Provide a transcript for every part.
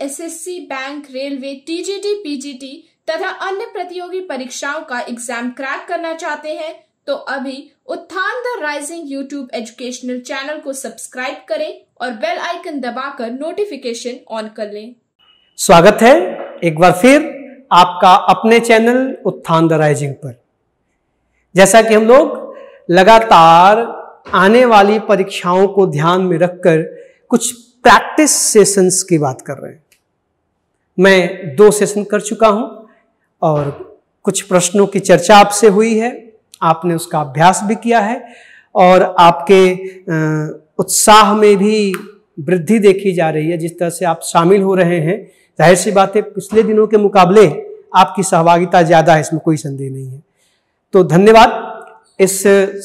SSC, bank, railway, TGT, PGT तथा अन्य प्रतियोगी परीक्षाओं का एग्जाम क्रैक करना चाहते हैं तो अभी उत्थान the rising YouTube educational channel को सब्सक्राइब करें और बेल आइकन दबाकर नोटिफिकेशन ऑन कर लें। स्वागत है एक बार फिर आपका अपने चैनल उत्थान द राइजिंग पर। जैसा कि हम लोग लगातार आने वाली परीक्षाओं को ध्यान में रखकर कुछ प्रैक्टिस सेशंस की बात कर रहे हैं। मैं 2 सेशन कर चुका हूं और कुछ प्रश्नों की चर्चा आपसे हुई है, आपने उसका अभ्यास भी किया है और आपके उत्साह में भी वृद्धि देखी जा रही है। जिस तरह से आप शामिल हो रहे हैं, जाहिर सी बात है पिछले दिनों के मुकाबले आपकी सहभागिता ज़्यादा है, इसमें कोई संदेह नहीं है। तो धन्यवाद इस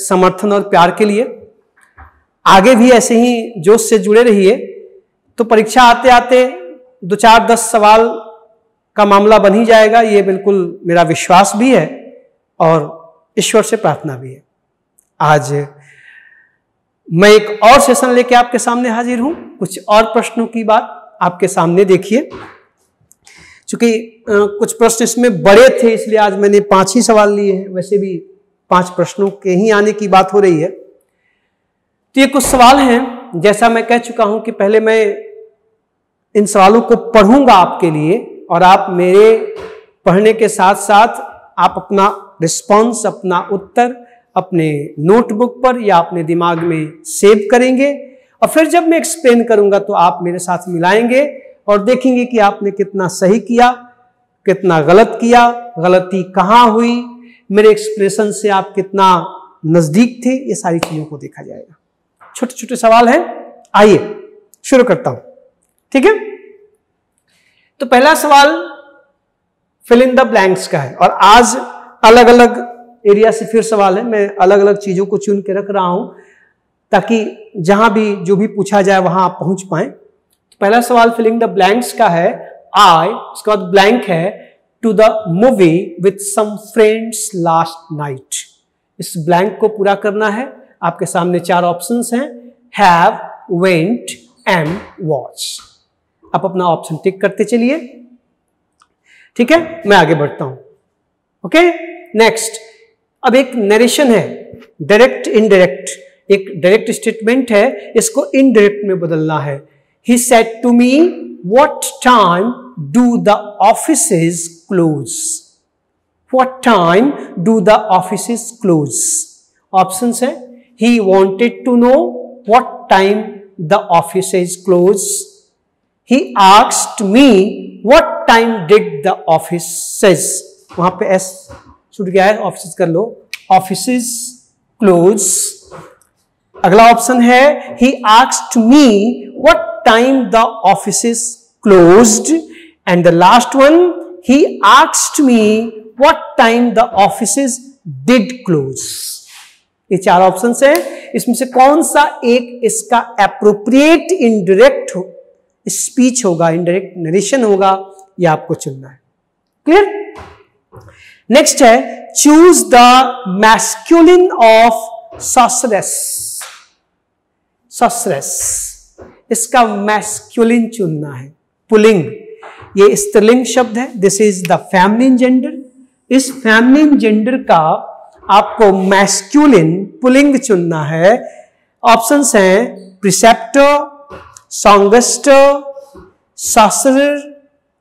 समर्थन और प्यार के लिए। आगे भी ऐसे ही जोश से जुड़े रहिए, तो परीक्षा आते आते 2-4-10 सवाल का मामला बन ही जाएगा, ये बिल्कुल मेरा विश्वास भी है और ईश्वर से प्रार्थना भी है। आज मैं एक और सेशन लेके आपके सामने हाजिर हूं, कुछ और प्रश्नों की बात आपके सामने देखिए। चूंकि कुछ प्रश्न इसमें बड़े थे इसलिए आज मैंने 5 ही सवाल लिए हैं, वैसे भी 5 प्रश्नों के ही आने की बात हो रही है। तो ये कुछ सवाल हैं, जैसा मैं कह चुका हूं कि पहले मैं इन सवालों को पढ़ूंगा आपके लिए और आप मेरे पढ़ने के साथ साथ आप अपना रिस्पॉन्स, अपना उत्तर अपने नोटबुक पर या अपने दिमाग में सेव करेंगे और फिर जब मैं एक्सप्लेन करूंगा तो आप मेरे साथ मिलाएंगे और देखेंगे कि आपने कितना सही किया, कितना गलत किया, गलती कहाँ हुई, मेरे एक्सप्रेशन से आप कितना नजदीक थे, ये सारी चीजों को देखा जाएगा। छोटे छोटे सवाल हैं, आइए शुरू करता हूं, ठीक है। तो पहला सवाल फिल इन द ब्लैंक्स का है और आज अलग अलग एरिया से फिर सवाल है। मैं अलग अलग चीजों को चुन के रख रहा हूं ताकि जहां भी जो भी पूछा जाए वहां आप पहुंच पाए। तो पहला सवाल फिल इन द ब्लैंक्स का है। इसका ब्लैंक है to the movie with some friends last night. इस ब्लैंक को पूरा करना है। आपके सामने 4 ऑप्शंस हैं, हैव, वेंट एंड वॉच। आप अपना ऑप्शन टिक करते चलिए, ठीक है। मैं आगे बढ़ता हूं, ओके। नेक्स्ट, अब एक नरेशन है, डायरेक्ट इनडायरेक्ट। एक डायरेक्ट स्टेटमेंट है, इसको इनडायरेक्ट में बदलना है। He said to me what time do the offices close. What time do the offices close. Options है, he wanted to know what time the office is closed. He asked me what time did the offices, वहां पे s छूट गया है, office कर लो, offices close। अगला option है, he asked me what time the offices closed, and the last one, he asked me what time the offices did close। ये 4 option है, इसमें से कौन सा एक इसका एप्रोप्रिएट इनडायरेक्ट स्पीच होगा, इनडायरेक्ट नरेशन होगा, ये आपको चुनना है। क्लियर। नेक्स्ट है, चूज द मैस्कुलिन ऑफ ससरेस। ससरेस, इसका मैस्कुलिन चुनना है। पुल्लिंग, ये स्त्रीलिंग शब्द है, this is the feminine gender. इस फेमिनिन जेंडर का आपको मैस्कुलिन पुल्लिंग चुनना है। ऑप्शंस हैं प्रिसेप्टर, सॉन्गस्टर, ससरर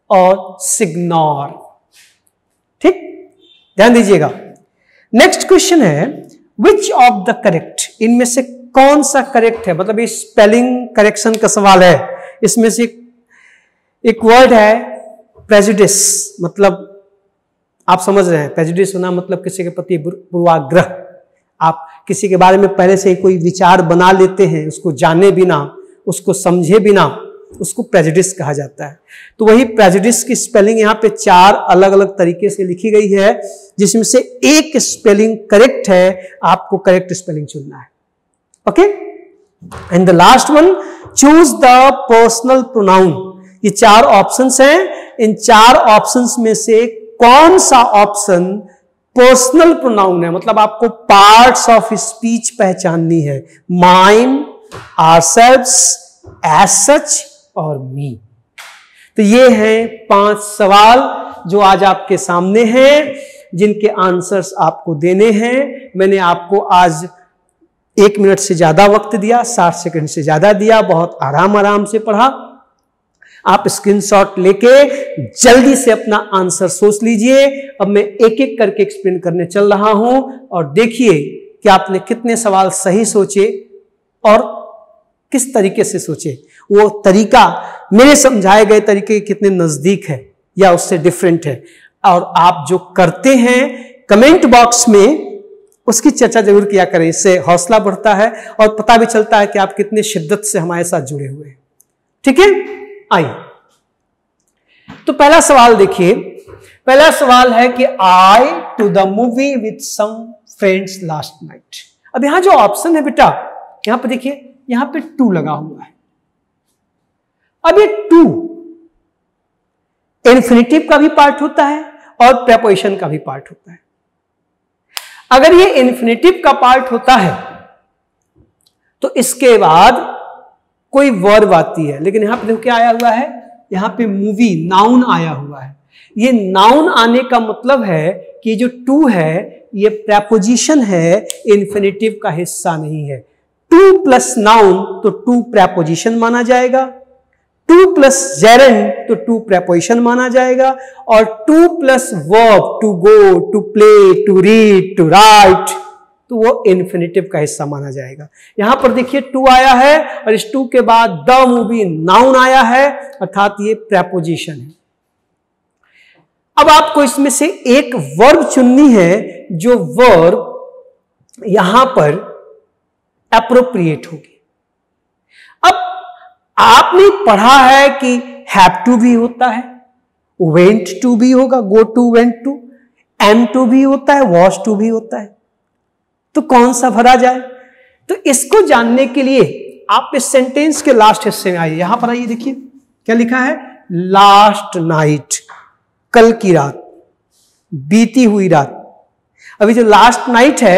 और सिग्नोर। ठीक, ध्यान दीजिएगा। नेक्स्ट क्वेश्चन है, विच ऑफ द करेक्ट, इनमें से कौन सा करेक्ट है। मतलब ये स्पेलिंग करेक्शन का सवाल है। इसमें से एक वर्ड है प्रेजुडिस, मतलब आप समझ रहे हैं, प्रेजुडिस होना मतलब किसी के प्रति पूर्वाग्रह। आप किसी के बारे में पहले से ही कोई विचार बना लेते हैं, उसको जाने बिना, उसको समझे बिना, उसको प्रेजुडिस कहा जाता है। तो वही प्रेजुडिस की स्पेलिंग यहाँ पे 4 अलग अलग तरीके से लिखी गई है, जिसमें से एक स्पेलिंग करेक्ट है, आपको करेक्ट स्पेलिंग चुनना है। Okay, and the last one, choose the personal pronoun. ये 4 ऑप्शंस हैं, इन 4 ऑप्शंस में से कौन सा ऑप्शन पर्सनल प्रोनाउन है, मतलब आपको पार्ट्स ऑफ स्पीच पहचाननी है। माइन, आवरसेल्व्स, एज सच और मी। तो ये हैं 5 सवाल जो आज आपके सामने हैं, जिनके आंसर्स आपको देने हैं। मैंने आपको आज 1 मिनट से ज्यादा वक्त दिया, 60 सेकंड से ज्यादा दिया, बहुत आराम से पढ़ा। आप स्क्रीनशॉट लेके जल्दी से अपना आंसर सोच लीजिए। अब मैं एक एक करके एक्सप्लेन करने चल रहा हूं और देखिए कि आपने कितने सवाल सही सोचे और किस तरीके से सोचे। वो तरीका मेरे समझाए गए तरीके कितने नजदीक है या उससे डिफरेंट है, और आप जो करते हैं कमेंट बॉक्स में उसकी चर्चा जरूर किया करें। इससे हौसला बढ़ता है और पता भी चलता है कि आप कितने शिद्दत से हमारे साथ जुड़े हुए हैं। ठीक है, आइए तो पहला सवाल देखिए। पहला सवाल है कि I to the movie with some friends last night. अब यहां जो ऑप्शन है बेटा, यहां पर देखिए, यहां पे टू लगा हुआ है। अब ये टू इन्फिनिटिव का भी पार्ट होता है और प्रेपोजिशन का भी पार्ट होता है। अगर ये इन्फिनिटिव का पार्ट होता है तो इसके बाद कोई वर्ब आती है, लेकिन यहां पे देखो क्या आया हुआ है, यहां पे मूवी नाउन आया हुआ है। ये नाउन आने का मतलब है कि जो टू है ये प्रेपोजिशन है, इन्फिनिटिव का हिस्सा नहीं है। टू प्लस नाउन तो टू प्रेपोजिशन माना जाएगा, टू प्लस जेरेंड तो टू प्रेपोजिशन माना जाएगा, और to plus verb to go, to play, to read, to write तो वो इन्फिनिटिव का हिस्सा माना जाएगा। यहां पर देखिए टू आया है और इस टू के बाद द मूवी नाउन आया है, अर्थात ये प्रेपोजिशन है। अब आपको इसमें से एक वर्ब चुननी है जो वर्ब यहां पर एप्रोप्रिएट होगी। अब आपने पढ़ा है कि हैव टू भी होता है, वेंट टू भी होगा, go to, went to, am to भी होता है, वॉश टू भी होता है, तो कौन सा भरा जाए? तो इसको जानने के लिए आप इस सेंटेंस के लास्ट हिस्से में आइए। यहां पर आइए, देखिए क्या लिखा है, लास्ट नाइट, कल की रात, बीती हुई रात। अभी जो लास्ट नाइट है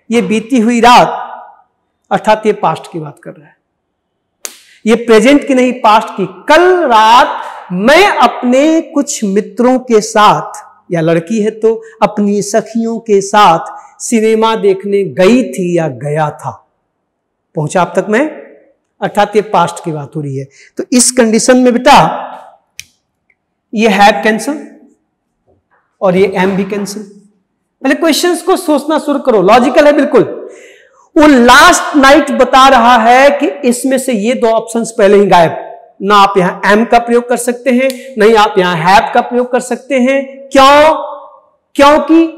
ये बीती हुई रात, अर्थात ये पास्ट की बात कर रहा है, ये प्रेजेंट की नहीं पास्ट की। कल रात मैं अपने कुछ मित्रों के साथ, या लड़की है तो अपनी सखियों के साथ सिनेमा देखने गई थी या गया था। पहुंचा आप तक मैं, अर्थात ये पास्ट की बात हो रही है। तो इस कंडीशन में बेटा ये हैव कैंसिल और ये एम भी कैंसिल। पहले क्वेश्चंस को सोचना शुरू करो, लॉजिकल है बिल्कुल। वो लास्ट नाइट बता रहा है कि इसमें से ये दो ऑप्शंस पहले ही गायब, ना आप यहां एम का प्रयोग कर सकते हैं, नहीं आप यहां हैव का प्रयोग कर सकते हैं। क्यों? क्योंकि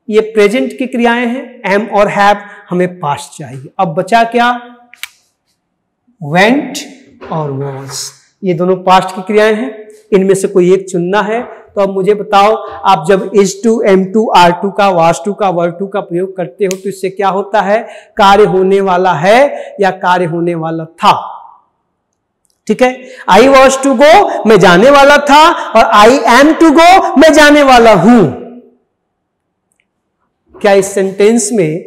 ये प्रेजेंट की क्रियाएं हैं, एम और हैव, हमें पास्ट चाहिए। अब बचा क्या, वेंट और वॉज, ये दोनों पास्ट की क्रियाएं हैं, इनमें से कोई एक चुनना है। तो अब मुझे बताओ, आप जब is to, am to, are to का, वाज टू का, वर टू का प्रयोग करते हो तो इससे क्या होता है, कार्य होने वाला है या कार्य होने वाला था। ठीक है, आई वॉज टू गो, मैं जाने वाला था, और आई एम टू गो, मैं जाने वाला हूं। क्या इस सेंटेंस में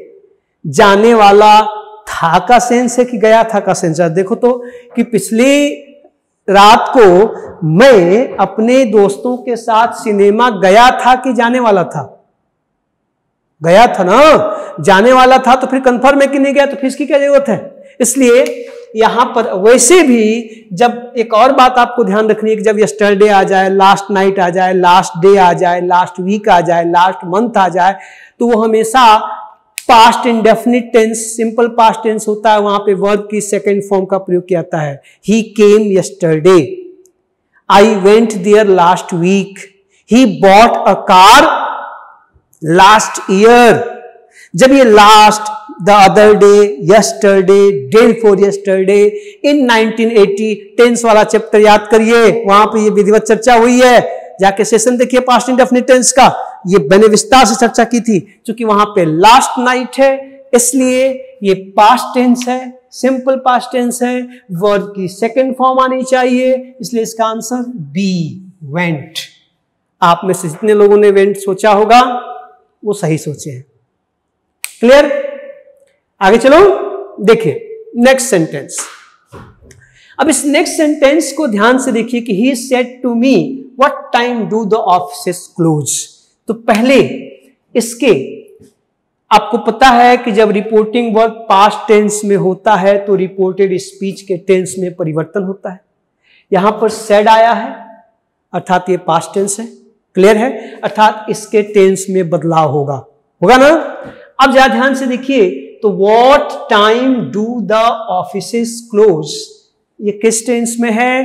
जाने वाला था का सेंस है कि गया था का सेंस है? देखो तो कि पिछली रात को मैं अपने दोस्तों के साथ सिनेमा गया था कि जाने वाला था? गया था ना, जाने वाला था तो फिर कंफर्म है कि नहीं गया, तो फिर इसकी क्या जरूरत है? इसलिए यहां पर वैसे भी जब एक और बात आपको ध्यान रखनी है कि जब यस्टरडे आ जाए, लास्ट नाइट आ जाए, लास्ट डे आ जाए, लास्ट वीक आ जाए, लास्ट मंथ आ जाए, तो वो हमेशा past indefinite tense, simple past tense होता है, वहां पे वर्ब की सेकंड फॉर्म का प्रयोग किया जाता है। He came yesterday, I went there last week, he bought a car last year. जब ये last, the other day, yesterday, day before yesterday, in 1980 tense वाला चैप्टर याद करिए, वहां पे ये विधिवत चर्चा हुई है, जाके सेशन देखिए पास्ट इंडेफिनिट टेंस का, ये मैंने विस्तार से चर्चा की थी। क्योंकि वहां पे लास्ट नाइट है इसलिए ये पास्ट टेंस है, सिंपल पास्ट टेंस है, वर्ब की सेकंड फॉर्म आनी चाहिए, इसलिए इसका आंसर बी, वेंट। आप में से जितने लोगों ने वेंट सोचा होगा वो सही सोचे हैं। क्लियर? आगे चलो, देखिए नेक्स्ट सेंटेंस। अब इस नेक्स्ट सेंटेंस को ध्यान से देखिए कि he said to me what time do the offices close. तो पहले इसके आपको पता है कि जब रिपोर्टिंग वर्ब पास्ट टेंस में होता है तो रिपोर्टेड स्पीच के टेंस में परिवर्तन होता है। यहां पर सेड आया है अर्थात ये पास्ट टेंस है, क्लियर है, अर्थात इसके टेंस में बदलाव होगा ना। अब जरा ध्यान से देखिए तो what time do the offices close, ये किस टेंस में है?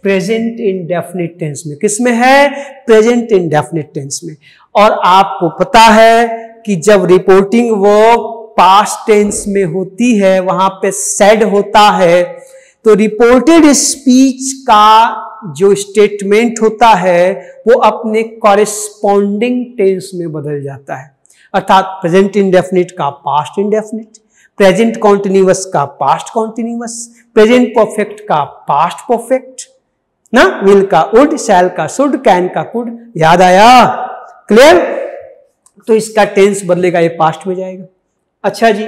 प्रेजेंट इंडेफिनिट टेंस में। किस में है? प्रेजेंट इंडेफिनिट टेंस में। और आपको पता है कि जब रिपोर्टिंग वर्ब पास्ट टेंस में होती है वहां पे सेड होता है तो रिपोर्टेड स्पीच का जो स्टेटमेंट होता है वो अपने कॉरेस्पॉन्डिंग टेंस में बदल जाता है, अर्थात प्रेजेंट इंडेफिनिट का पास्ट इंडेफिनिट, प्रेजेंट कॉन्टिन्यूअस का पास्ट कॉन्टिन्यूअस, प्रेजेंट परफेक्ट का पास्ट परफेक्ट ना, विल का वुड, शैल का शुड, कैन का कुड। याद आया? क्लियर? तो इसका टेंस बदलेगा, ये पास्ट में जाएगा। अच्छा जी,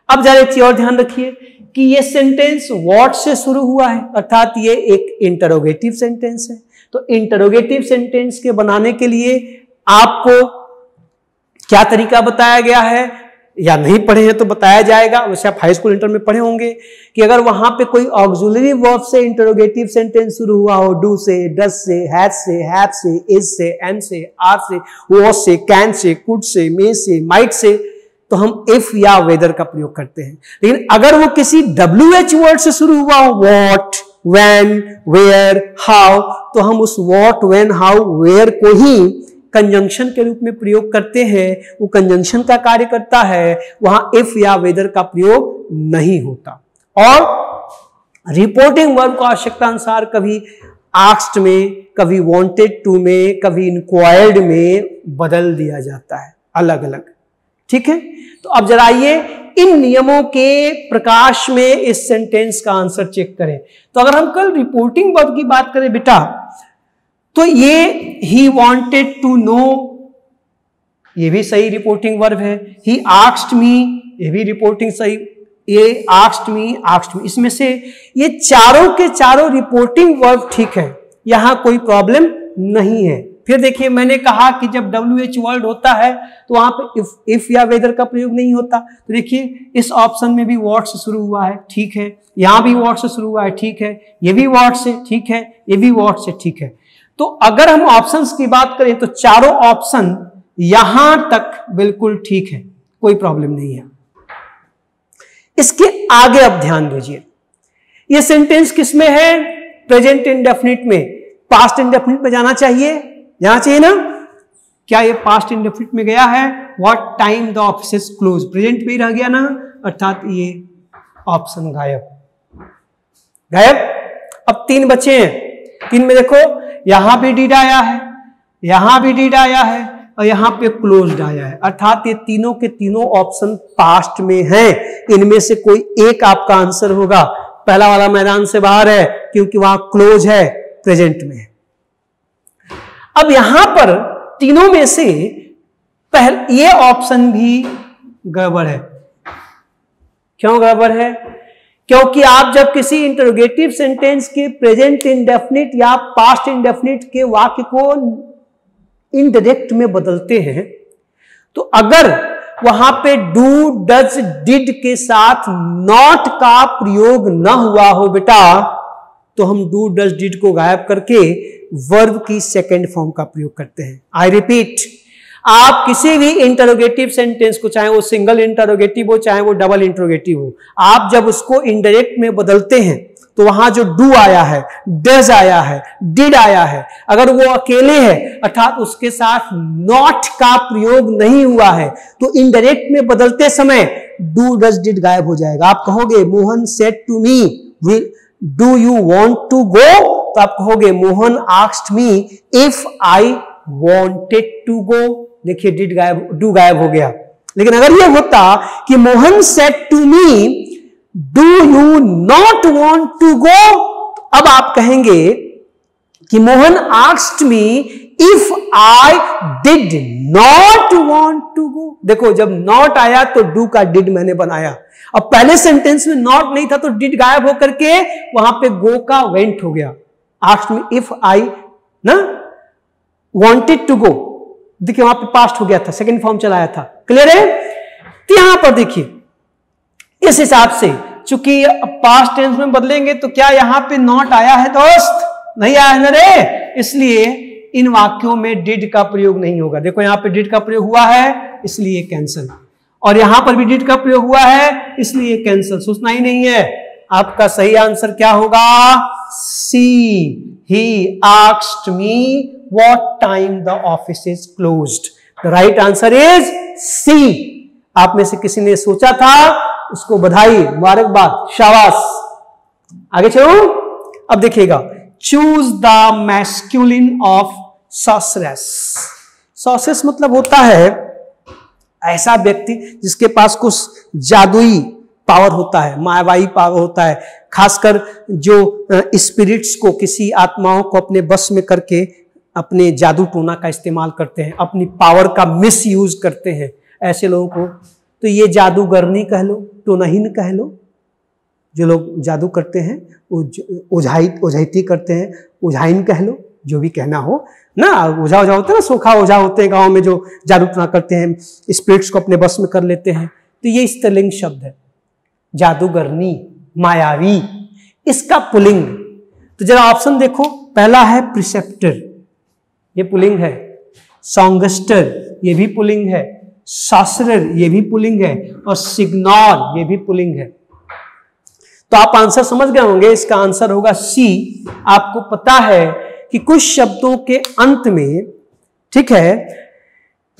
अब जरा एक चीज और ध्यान रखिए कि ये सेंटेंस व्हाट से शुरू हुआ है, अर्थात ये एक इंटरोगेटिव सेंटेंस है। तो इंटरोगेटिव सेंटेंस के बनाने के लिए आपको क्या तरीका बताया गया है, या नहीं पढ़े हैं तो बताया जाएगा, वैसे आप हाई स्कूल इंटर में पढ़े होंगे कि अगर वहां पे कोई ऑक्सिलरी वर्ब से इंटरोगेटिव सेंटेंस शुरू हुआ हो, डू से, डज से, हैज से, हैव से, इज से, एम से, आर से, वॉज से, कैन से, कुड से, मे से, माइट से, तो हम इफ या वेदर का प्रयोग करते हैं। लेकिन अगर वो किसी WH वर्ड से शुरू हुआ हो, व्हाट, व्हेन, वेयर, हाउ, तो हम उस व्हाट, व्हेन, हाउ, वेयर को ही कंजंक्शन के रूप में प्रयोग करते हैं। वो कंजंक्शन का कार्य करता है, वहां इफ या वेदर का प्रयोग नहीं होता। और रिपोर्टिंग वर्ब को आवश्यकता अनुसार कभी आस्क्ड में, कभी वांटेड टू में, कभी इंक्वायर्ड में बदल दिया जाता है, अलग अलग। ठीक है, तो अब जरा आइए इन नियमों के प्रकाश में इस सेंटेंस का आंसर चेक करें। तो अगर हम कल रिपोर्टिंग वर्ब की बात करें बेटा, तो ये ही वांटेड टू नो, ये भी सही रिपोर्टिंग वर्ब है। ही आस्क्ड मी, ये भी रिपोर्टिंग सही, ये आस्क्ड मी, इसमें से ये चारों के चारों रिपोर्टिंग वर्ब ठीक है, यहां कोई प्रॉब्लम नहीं है। फिर देखिए मैंने कहा कि जब WH वर्ड होता है तो वहां पे इफ या वेदर का प्रयोग नहीं होता। तो देखिए इस ऑप्शन में भी व्हाट से शुरू हुआ है, ठीक है, यहां भी व्हाट से शुरू हुआ है, ठीक है, ये भी व्हाट से, ठीक है, ये भी व्हाट से, ठीक है। तो अगर हम ऑप्शंस की बात करें तो चारों ऑप्शन यहां तक बिल्कुल ठीक है, कोई प्रॉब्लम नहीं है। इसके आगे अब ध्यान दीजिए, ये सेंटेंस किसमें है? प्रेजेंट इंडेफिनिट में। पास्ट इंडेफिनिट में जाना चाहिए ना? क्या ये पास्ट इंडेफिनिट में गया है? What time the offices close, present में ही रह गया ना, अर्थात ये ऑप्शन गायब। अब 3 बचे हैं, 3 में देखो यहां भी डिड आया है, यहां भी डिड आया है, और यहां पे क्लोज्ड आया है, अर्थात ये तीनों के तीनों ऑप्शन पास्ट में हैं। इनमें से कोई एक आपका आंसर होगा। पहला वाला मैदान से बाहर है क्योंकि वहां क्लोज है, प्रेजेंट में है। अब यहां पर तीनों में से पहले ये ऑप्शन भी गड़बड़ है। क्यों गड़बड़ है? क्योंकि आप जब किसी इंटरोगेटिव सेंटेंस के प्रेजेंट इंडेफिनिट या पास्ट इंडेफिनिट के वाक्य को इनडायरेक्ट में बदलते हैं तो अगर वहां पे डू, डज, डिड के साथ नॉट का प्रयोग ना हुआ हो बेटा, तो हम डू, डज, डिड को गायब करके वर्ब की सेकेंड फॉर्म का प्रयोग करते हैं। आई रिपीट, आप किसी भी इंटरोगेटिव सेंटेंस को, चाहे वो सिंगल इंटरोगेटिव हो चाहे वो डबल इंटरोगेटिव हो, आप जब उसको इनडायरेक्ट में बदलते हैं तो वहां जो डू आया है, डज आया है, डिड आया है, अगर वो अकेले है अर्थात उसके साथ नॉट का प्रयोग नहीं हुआ है तो इनडायरेक्ट में बदलते समय डू, डज, डिड गायब हो जाएगा। आप कहोगे Mohan said to me do you want to go, तो आप कहोगे Mohan asked me if I wanted to go. देखिए डिड गायब, डू गायब हो गया। लेकिन अगर यह होता कि Mohan said to me do you not want to go, अब आप कहेंगे कि Mohan asked me if I did not want to go. देखो जब नॉट आया तो डू का डिड मैंने बनाया। अब पहले सेंटेंस में नॉट नहीं था तो डिड गायब होकर के वहां पे गो का वेंट हो गया। आस्क्ड मी इफ आई ना वांटेड टू गो, देखिए वहां पे पास्ट हो गया था, सेकंड फॉर्म चलाया था। क्लियर है? तो यहां पर देखिए इस हिसाब से चूंकि पास्ट टेंस में बदलेंगे तो क्या यहां पे नॉट आया है दोस्त? नहीं आया ना रे, इसलिए इन वाक्यों में डिड का प्रयोग नहीं होगा। देखो यहां पे डिड का प्रयोग हुआ है इसलिए कैंसल, और यहां पर भी डिड का प्रयोग हुआ है इसलिए कैंसल। सोचना ही नहीं है। आपका सही आंसर क्या होगा? C, he asked me what time the office is closed. The right answer is C. आप में से किसी ने सोचा था, उसको बधाई, मुबारकबाद, शाबाश। आगे चलो। अब देखिएगा, चूज द मैस्कुलिन ऑफ सॉसरेस। सॉसरेस मतलब होता है ऐसा व्यक्ति जिसके पास कुछ जादुई पावर होता है, मायावाई पावर होता है, खासकर जो स्पिरिट्स को, किसी आत्माओं को अपने बस में करके अपने जादू टोना का इस्तेमाल करते हैं, अपनी पावर का मिस यूज करते हैं। ऐसे लोगों को तो ये जादूगरनी कह लो, टोनाहीन कह लो। जो लोग जादू करते हैं, ओझाइती करते हैं, ओझाइन कह लो, जो भी कहना हो ना। ओझा होते हैं ना, सोखा ओझा होते हैं गांव में जो जादू टोना करते हैं, स्पिरिट्स को अपने बस में कर लेते हैं। तो ये स्त्रीलिंग शब्द है, जादूगरनी, मायावी। इसका पुल्लिंग तो जरा ऑप्शन देखो। पहला है प्रिसेप्टर, ये पुल्लिंग है। सॉन्गस्टर, ये भी पुल्लिंग है। सॉसरर, ये भी पुल्लिंग है। और सिग्नॉर, ये भी पुल्लिंग है। तो आप आंसर समझ गए होंगे, इसका आंसर होगा सी। आपको पता है कि कुछ शब्दों के अंत में, ठीक है,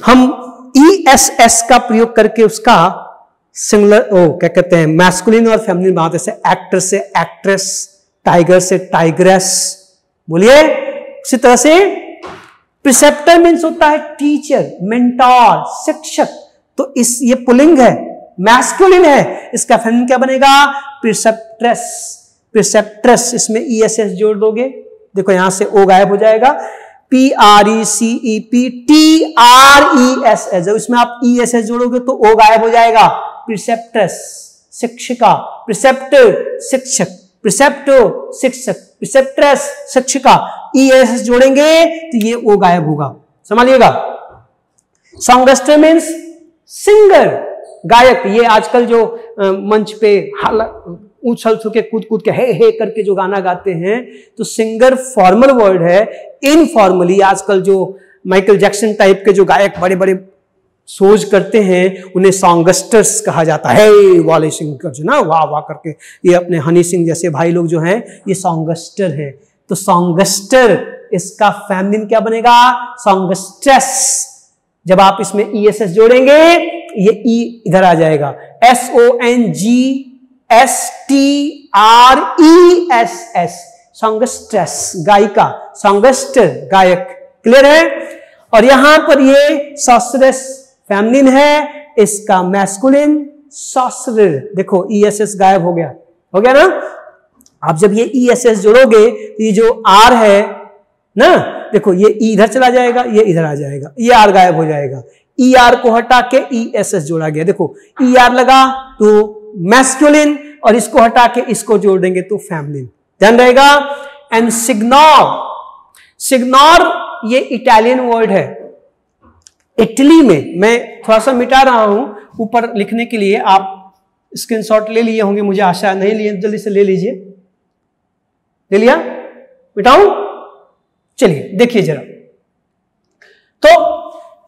हम ESS का प्रयोग करके उसका सिंगुलर क्या कहते हैं, मैस्कुलिन और फेमिनिन बनाते, जैसे एक्टर से एक्ट्रेस, टाइगर से टाइग्रेस। बोलिए। इसी तरह से प्रिसेप्टर मीन्स होता है टीचर, मेंटोर, शिक्षक। तो ये पुल्लिंग है, मैस्कुलिन है। इसका फेमिनिन क्या बनेगा? प्रिसेप्ट्रेस। प्रिसेप्ट्रेस, इसमें ESS जोड़ दोगे, देखो यहां से ओ गायब हो जाएगा। PRECEPTRESS, जब इसमें आप ESS जोड़ोगे तो ओ गायब हो जाएगा। प्रिसेप्ट्रेस, शिक्षिका। प्रिसेप्टर, शिक्षक। प्रिसेप्टो, शिक्षक। प्रिसेप्ट्रेस, शिक्षिका। ESS जोड़ेंगे तो ये ओ गायब होगा, समझिएगा। सॉन्गस्टर मीन्स सिंगर, गायक। ये आजकल जो मंच पे उछल के कूद के हे करके जो गाना गाते हैं, तो सिंगर फॉर्मल वर्ड है। इनफॉर्मली आजकल जो माइकल जैक्सन टाइप के जो गायक बड़े बड़े सोच करते हैं, उन्हें सॉन्गस्टर्स कहा जाता है। वाले सिंगर जो ना वाह वाह करके, ये अपने हनी सिंह जैसे भाई लोग जो हैं, ये सॉन्गस्टर है। तो सॉन्गस्टर, इसका फेमिनिन क्या बनेगा? सॉन्गस्ट्रेस। जब आप इसमें ESS जोड़ेंगे, ये ई इधर आ जाएगा। SONGSTRESS, सॉन्गस्ट्रेस, गायिका। सॉन्गस्टर, गायक। क्लियर है? और यहां पर ये सॉसरेस फेमिनिन है, इसका मैस्कुलिन सॉसरर। देखो ESS गायब हो गया ना। आप जब ये ESS जोड़ोगे, ये जो R है ना, देखो ये E इधर चला जाएगा, ये इधर आ जाएगा, ये R गायब हो जाएगा। ER को हटा के ESS जोड़ा गया। देखो ER लगा तो मैस्कुलिन, और इसको हटा के इसको जोड़ देंगे तो फेमिनिन। ध्यान रहेगा। एंड सिग्नोर, सिग्नोर ये इटालियन वर्ड है। इटली में, मैं थोड़ा सा मिटा रहा हूं ऊपर लिखने के लिए, आप स्क्रीनशॉट ले लिए होंगे, मुझे आशा। नहीं लिए जल्दी से ले लीजिए। ले लिया? मिटाऊं? चलिए देखिए जरा। तो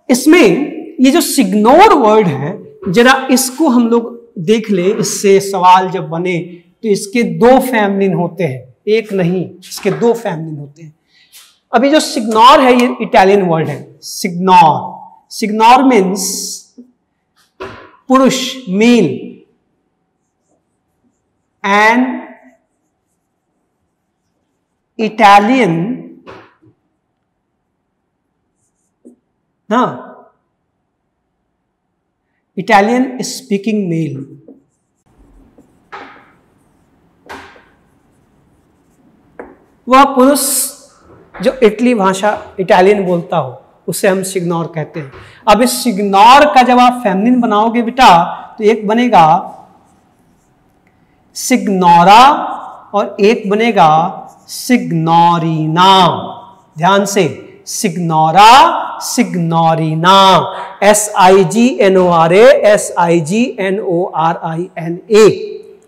इसमें ये जो सिग्नोर वर्ड है, जरा इसको हम लोग देख ले। इससे सवाल जब बने तो इसके दो फेमिनिन होते हैं, एक नहीं, इसके दो फेमिनिन होते हैं। अभी जो सिग्नोर है, ये इटालियन वर्ड है। सिग्नोर, सिग्नोर मीन्स पुरुष, मेल। एंड इटालियन ना, इटालियन स्पीकिंग मेल। वह पुरुष जो इटली भाषा इटालियन बोलता हो उसे हम सिग्नोर कहते हैं। अब इस सिग्नोर का जब आप फेमिनिन बनाओगे बेटा तो एक बनेगा सिग्नोरा और एक बनेगा सिग्नोरिना। ध्यान से, सिग्नोरा सिग्नोरिना, SIGNORA SIGNORINA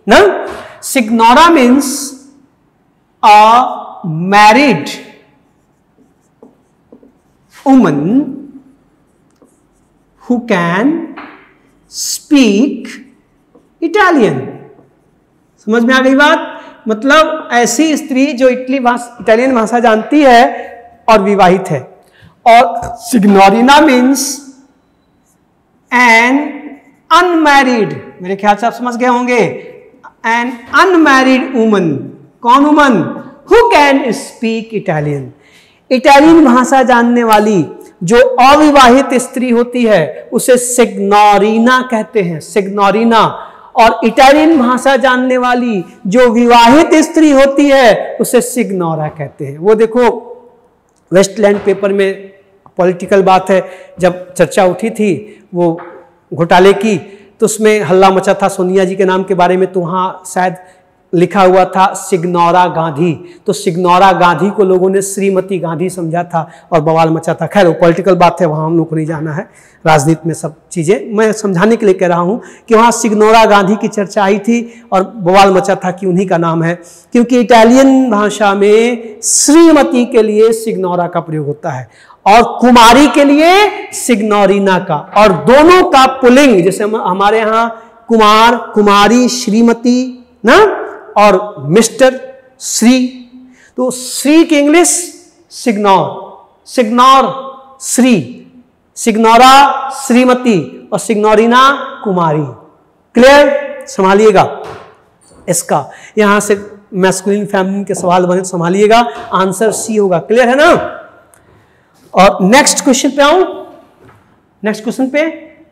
ना। Signora means a married woman who can speak Italian। समझ में आ गई बात? मतलब ऐसी स्त्री जो इटालियन भाषा जानती है और विवाहित है। और सिग्नोरिना मीन्स एन अनमैरिड, मेरे ख्याल से आप समझ गए होंगे, एन अनमैरिड वुमन। कौन woman? Who can speak Italian. Italian भाषा जानने वाली जो अविवाहित स्त्री होती है उसे सिग्नोरिना कहते हैं, सिग्नोरिना। और इटालियन भाषा जानने वाली जो विवाहित स्त्री होती है उसे सिग्नोरा कहते हैं। वो देखो वेस्टलैंड पेपर में पॉलिटिकल बात है, जब चर्चा उठी थी वो घोटाले की तो उसमें हल्ला मचा था सोनिया जी के नाम के बारे में, तो वहाँ शायद लिखा हुआ था सिग्नोरा गांधी। तो सिग्नोरा गांधी को लोगों ने श्रीमती गांधी समझा था और बवाल मचा था। खैर वो पॉलिटिकल बात है, वहाँ हम लोग को नहीं जाना है, राजनीति में सब चीज़ें मैं समझाने के लिए कह रहा हूँ कि वहाँ सिग्नोरा गांधी की चर्चा आई थी और बवाल मचा था कि उन्हीं का नाम है, क्योंकि इटालियन भाषा में श्रीमती के लिए सिग्नोरा का प्रयोग होता है और कुमारी के लिए सिग्नोरिना का, और दोनों का पुल्लिंग, जैसे हमारे यहाँ कुमार, कुमारी, श्रीमती ना, और मिस्टर, श्री। तो श्री की English signor, signor Shri, Signora Shrimati और सिग्नोरिना कुमारी। क्लियर? संभालिएगा इसका, यहां से मैस्कुलिन फेमिनिन के सवाल बने, संभालिएगा, आंसर सी होगा। क्लियर है ना? और नेक्स्ट क्वेश्चन पे आऊं। नेक्स्ट क्वेश्चन पे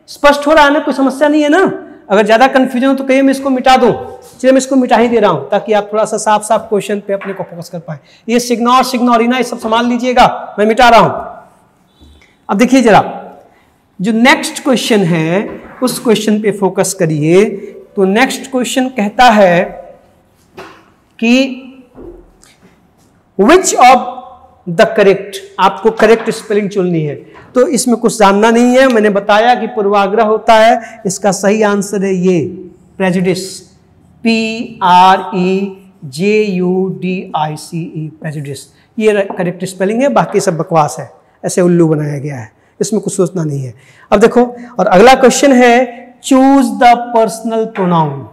स्पष्ट हो रहा है ना? कोई समस्या नहीं है ना? अगर ज्यादा कंफ्यूजन हो तो कहिए मैं इसको मिटा दूं। चलिए मैं इसको मिटा ही दे रहा हूं ताकि आप थोड़ा सा साफ साफ क्वेश्चन पे अपने को फोकस कर पाए। ये सिग्नोर, सिग्नोरिना, ये सब संभाल लीजिएगा, मैं मिटा रहा हूं। अब देखिए जरा, जो नेक्स्ट क्वेश्चन है उस क्वेश्चन पे फोकस करिए। तो नेक्स्ट क्वेश्चन कहता है कि विच ऑफ द करेक्ट, आपको करेक्ट स्पेलिंग चुननी है। तो इसमें कुछ जानना नहीं है, मैंने बताया कि पूर्वाग्रह होता है। इसका सही आंसर है ये प्रेजुडिस, PREJUDICE, प्रेजुडिस। ये करेक्ट स्पेलिंग है, बाकी सब बकवास है, ऐसे उल्लू बनाया गया है, इसमें कुछ सोचना नहीं है। अब देखो, और अगला क्वेश्चन है चूज द पर्सनल प्रोनाउन।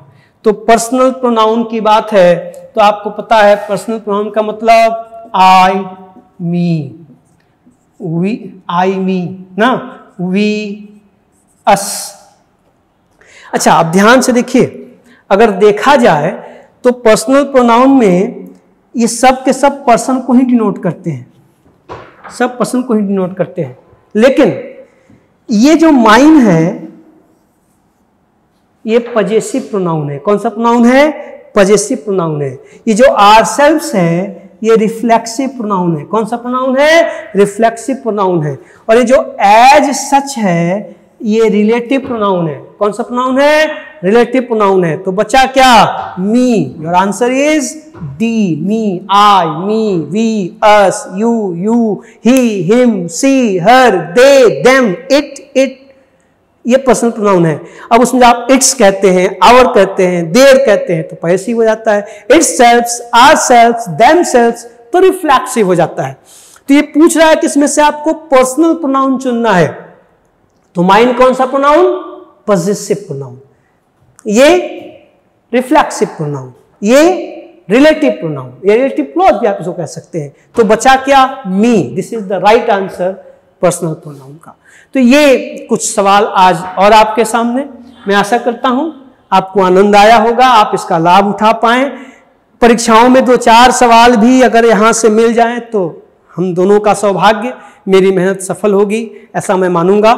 तो पर्सनल प्रोनाउन की बात है तो आपको पता है पर्सनल प्रोनाउन का मतलब आई, मी, वी, आई, मी ना, वी, अस। अच्छा, अब ध्यान से देखिए, अगर देखा जाए तो पर्सनल प्रोनाउन में ये सब के सब पर्सन को ही डिनोट करते हैं, सब पर्सन को ही डिनोट करते हैं। लेकिन ये जो माइन है ये पजेसिव प्रोनाउन है। कौन सा प्रोनाउन है? पजेसिव प्रोनाउन है। ये जो आवरसेल्व्स है ये रिफ्लेक्सिव प्रोनाउन है। कौन सा प्रोनाउन है? रिफ्लेक्सिव प्रोनाउन है। और ये जो एज सच है ये रिलेटिव प्रोनाउन है। कौन सा प्रोनाउन है? रिलेटिव प्रोनाउन है। तो बचा क्या? Me. Your answer is D, me, I, me, we, us, you, he, him, she, her, they, them, it, ये पर्सनल प्रोनाउन है। अब उसमें आप इट्स कहते हैं, आवर कहते हैं, देयर कहते हैं तो पैसिव हो जाता है। Its selfs, our selfs, them selfs तो रिफ्लेक्सिव हो जाता है। तो ये पूछ रहा है कि इसमें से आपको पर्सनल प्रोनाउन चुनना है। तो माइन कौन सा प्रोनाउन? Possessive pronoun. ये रिफ्लेक्सिव प्रोनाउन, ये रिलेटिव प्रोनाउन, ये रिलेटिव क्लॉज भी आप इसको कह सकते हैं। तो बचा क्या? Me. This is the right answer personal pronoun का। तो ये कुछ सवाल आज और आपके सामने, मैं आशा करता हूं आपको आनंद आया होगा, आप इसका लाभ उठा पाएं। परीक्षाओं में 2-4 सवाल भी अगर यहां से मिल जाएं तो हम दोनों का सौभाग्य, मेरी मेहनत सफल होगी ऐसा मैं मानूंगा।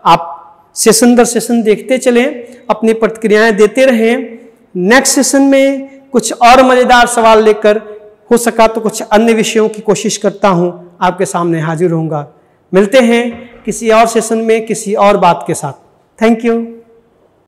आप सेशन दर सेशन देखते चलें, अपनी प्रतिक्रियाएं देते रहें। नेक्स्ट सेशन में कुछ और मजेदार सवाल लेकर, हो सका तो कुछ अन्य विषयों की कोशिश करता हूं आपके सामने हाजिर होऊंगा। मिलते हैं किसी और सेशन में किसी और बात के साथ। Thank you.